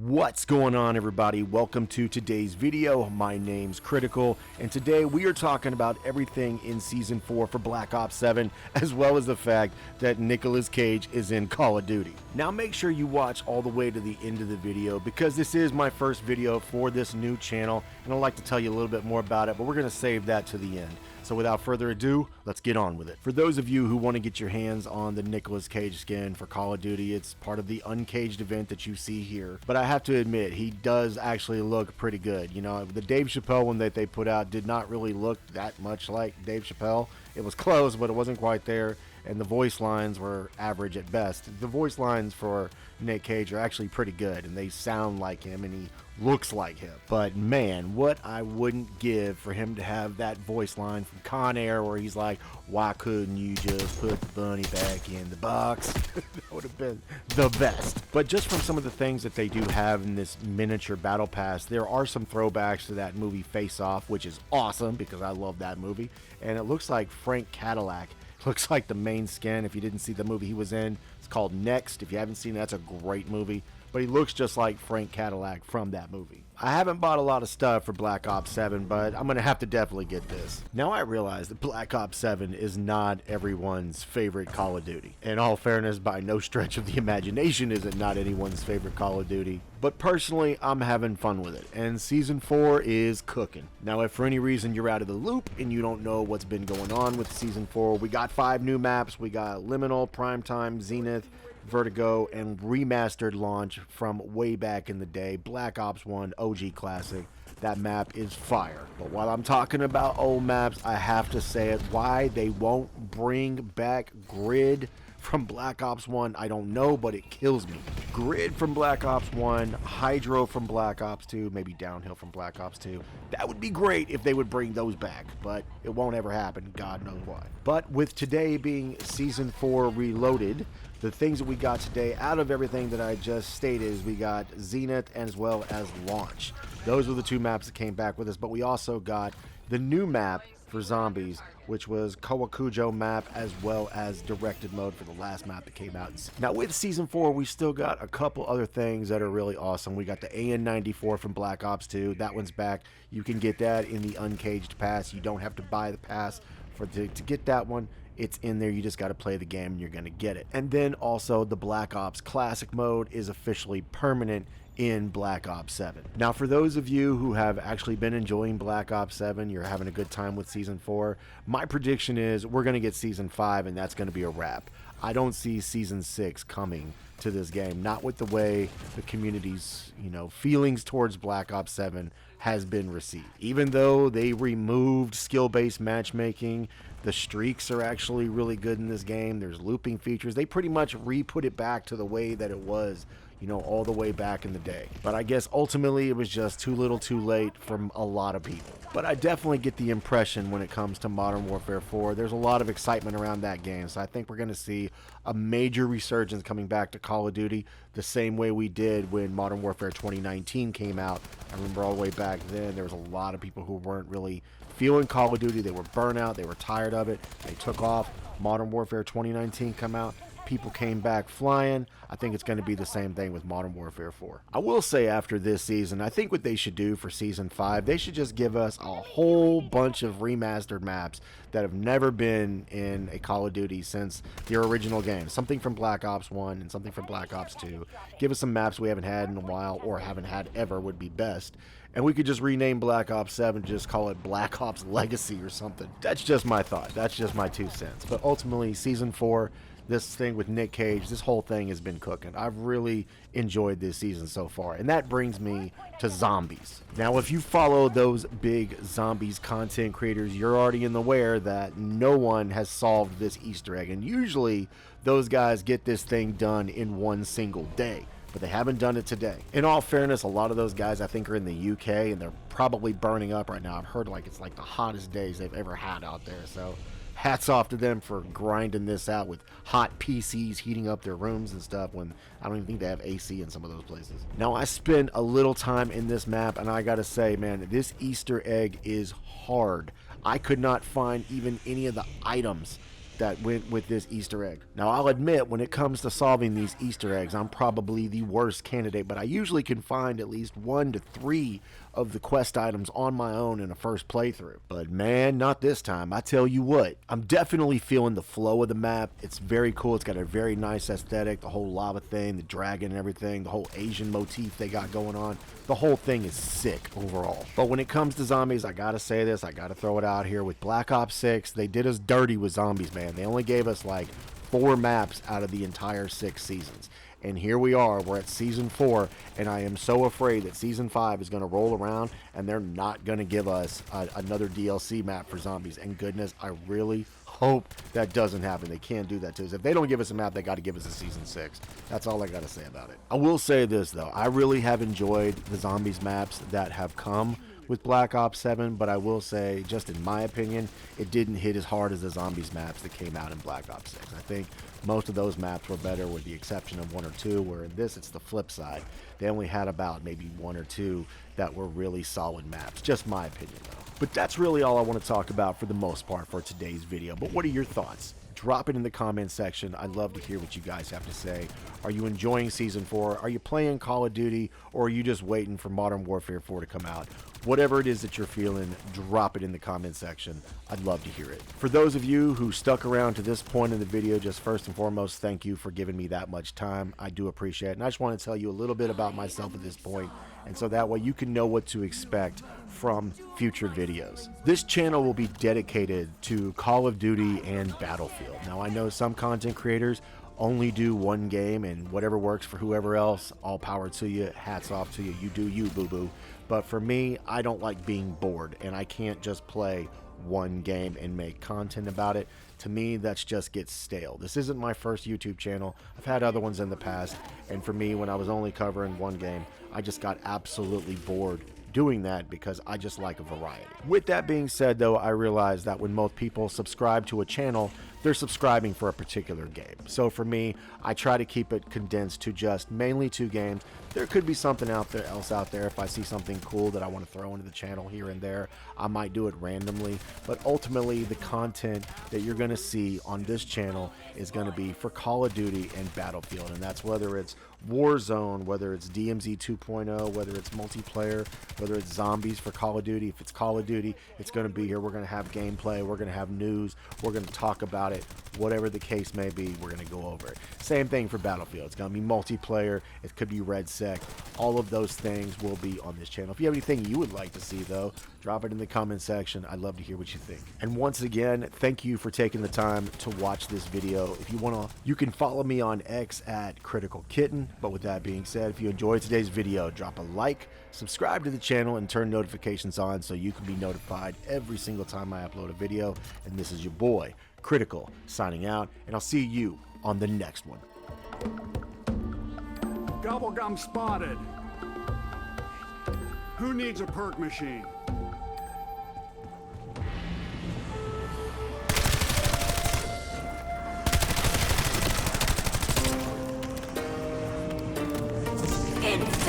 What's going on, everybody? Welcome to today's video. My name's Critical, and today we are talking about everything in Season 4 for Black Ops 7, as well as the fact that Nicolas Cage is in Call of Duty. Now make sure you watch all the way to the end of the video, because this is my first video for this new channel, and I'd like to tell you a little bit more about it, but we're going to save that to the end. So without further ado, let's get on with it. For those of you who want to get your hands on the Nicolas Cage skin for Call of Duty, it's part of the Uncaged event that you see here. But I have to admit, he does actually look pretty good. You know, the Dave Chappelle one that they put out did not really look that much like Dave Chappelle. It was close, but it wasn't quite there. And the voice lines were average at best. The voice lines for Nick Cage are actually pretty good, and they sound like him, and he looks like him. But man, what I wouldn't give for him to have that voice line from Con Air where he's like, "Why couldn't you just put the bunny back in the box?" That would have been the best. But just from some of the things that they do have in this miniature battle pass, there are some throwbacks to that movie Face Off, which is awesome because I love that movie. And it looks like Frank Cadillac looks like the main skin. If you didn't see the movie he was in, it's called Next. If you haven't seen it, that's a great movie. But he looks just like Frank Cadillac from that movie. I haven't bought a lot of stuff for Black Ops 7, but I'm going to have to definitely get this. Now I realize that Black Ops 7 is not everyone's favorite Call of Duty. In all fairness, by no stretch of the imagination is it not anyone's favorite Call of Duty. But personally, I'm having fun with it, and Season 4 is cooking. Now, if for any reason you're out of the loop and you don't know what's been going on with Season 4, we got 5 new maps. We got Liminal, Primetime, Zenith, Vertigo, and remastered launch from way back in the day, Black Ops 1 OG Classic. That map is fire. But while I'm talking about old maps, I have to say it. Why they won't bring back Grid from Black Ops 1, I don't know, but it kills me. Grid from Black Ops 1, Hydro from Black Ops 2, maybe Downhill from Black Ops 2. That would be great if they would bring those back, but it won't ever happen, God knows why. But with today being Season 4 Reloaded, the things that we got today, out of everything that I just stated, is we got Zenith as well as Launch. Those were the 2 maps that came back with us, but we also got the new map for zombies, which was Kawakujo map, as well as directed mode for the last map that came out. Now with Season 4, we still got a couple other things that are really awesome. We got the AN-94 from Black Ops 2. That one's back. You can get that in the Uncaged pass. You don't have to buy the pass to get that one. It's in there. You just got to play the game and you're going to get it. And then also the Black Ops Classic mode is officially permanent in Black Ops 7. Now for those of you who have actually been enjoying Black Ops 7, you're having a good time with Season 4, my prediction is we're going to get Season 5 and that's going to be a wrap. I don't see Season 6 coming to this game, not with the way the community's, feelings towards Black Ops 7 has been received. Even though they removed skill-based matchmaking, the streaks are actually really good in this game. There's looping features. They pretty much re-put it back to the way that it was, all the way back in the day. But I guess ultimately it was just too little too late from a lot of people. But I definitely get the impression when it comes to Modern Warfare 4, there's a lot of excitement around that game. So I think we're going to see a major resurgence coming back to Call of Duty the same way we did when Modern Warfare 2019 came out. I remember all the way back then, there was a lot of people who weren't really feeling Call of Duty. They were burnt out. They were tired of it. They took off. Modern Warfare 2019 come out. People came back flying. I think it's going to be the same thing with Modern Warfare 4. I will say after this season, I think what they should do for Season 5, they should just give us a whole bunch of remastered maps that have never been in a Call of Duty since the original game. Something from Black Ops 1 and something from Black Ops 2. Give us some maps we haven't had in a while or haven't had ever would be best. And we could just rename Black Ops 7, just call it Black Ops Legacy or something. That's just my thought. That's just my 2 cents. But ultimately, Season 4, this thing with Nick Cage, this whole thing has been cooking. I've really enjoyed this season so far. And that brings me to zombies. Now, if you follow those big zombies content creators, you're already in the aware that no one has solved this Easter egg. And usually, those guys get this thing done in one single day. But they haven't done it today. In all fairness, a lot of those guys I think are in the UK and they're probably burning up right now. I've heard it's like the hottest days they've ever had out there. So hats off to them for grinding this out with hot PCs heating up their rooms and stuff when I don't even think they have AC in some of those places. Now I spent a little time in this map and I gotta say, man, this Easter egg is hard. I could not find even any of the items that went with this Easter egg. Now, I'll admit, when it comes to solving these Easter eggs, I'm probably the worst candidate, but I usually can find at least 1 to 3 of the quest items on my own in a first playthrough. But man, not this time. I tell you what, I'm definitely feeling the flow of the map. It's very cool. It's got a very nice aesthetic, the whole lava thing, the dragon and everything, the whole Asian motif they got going on. The whole thing is sick overall. But when it comes to zombies, I gotta say this, I gotta throw it out here. With Black Ops 6, they did us dirty with zombies, man. They only gave us like 4 maps out of the entire 6 seasons. And here we are, we're at season 4, and I am so afraid that season 5 is going to roll around and they're not going to give us another DLC map for zombies. And goodness, I really hope that doesn't happen. They can't do that to us. If they don't give us a map, they got to give us a season 6. That's all I got to say about it. I will say this though, I really have enjoyed the zombies maps that have come with Black Ops 7, but I will say, just in my opinion, it didn't hit as hard as the zombies maps that came out in Black Ops 6. I think most of those maps were better with the exception of 1 or 2, where in this it's the flip side. They only had about maybe 1 or 2 that were really solid maps. Just my opinion though. But that's really all I want to talk about for the most part for today's video. But what are your thoughts? Drop it in the comment section. I'd love to hear what you guys have to say. Are you enjoying Season 4? Are you playing Call of Duty? Or are you just waiting for Modern Warfare 4 to come out? Whatever it is that you're feeling, drop it in the comment section. I'd love to hear it. For those of you who stuck around to this point in the video, just first and foremost, thank you for giving me that much time. I do appreciate it. And I just want to tell you a little bit about myself at this point, and so that way you can know what to expect from future videos. This channel will be dedicated to Call of Duty and Battlefield. Now, I know some content creators only do one game, and whatever works for whoever else, all power to you, hats off to you, you do you, boo-boo. But for me, I don't like being bored, and I can't just play one game and make content about it. To me, that's just gets stale. This isn't my first YouTube channel. I've had other ones in the past, and for me, when I was only covering one game, I just got absolutely bored doing that because I just like a variety. With that being said though, I realize that when most people subscribe to a channel, they're subscribing for a particular game. So for me, I try to keep it condensed to just mainly 2 games. There could be something else out there. If I see something cool that I want to throw into the channel here and there, I might do it randomly. But ultimately, the content that you're going to see on this channel is going to be for Call of Duty and Battlefield. And that's whether it's Warzone, whether it's DMZ 2.0, whether it's multiplayer, whether it's zombies for Call of Duty. If it's Call of Duty, it's going to be here. We're going to have gameplay. We're going to have news. We're going to talk about it. Whatever the case may be, we're going to go over it. Same thing for Battlefield. It's going to be multiplayer. It could be Red Sec. All of those things will be on this channel. If you have anything you would like to see, though, drop it in the comment section. I'd love to hear what you think. And once again, thank you for taking the time to watch this video. If you want to, you can follow me on X at Critical Kitten. But with that being said, if you enjoyed today's video, drop a like, subscribe to the channel, and turn notifications on so you can be notified every single time I upload a video. And this is your boy, Critical, signing out, and I'll see you on the next one. Gobblegum spotted. Who needs a perk machine? It's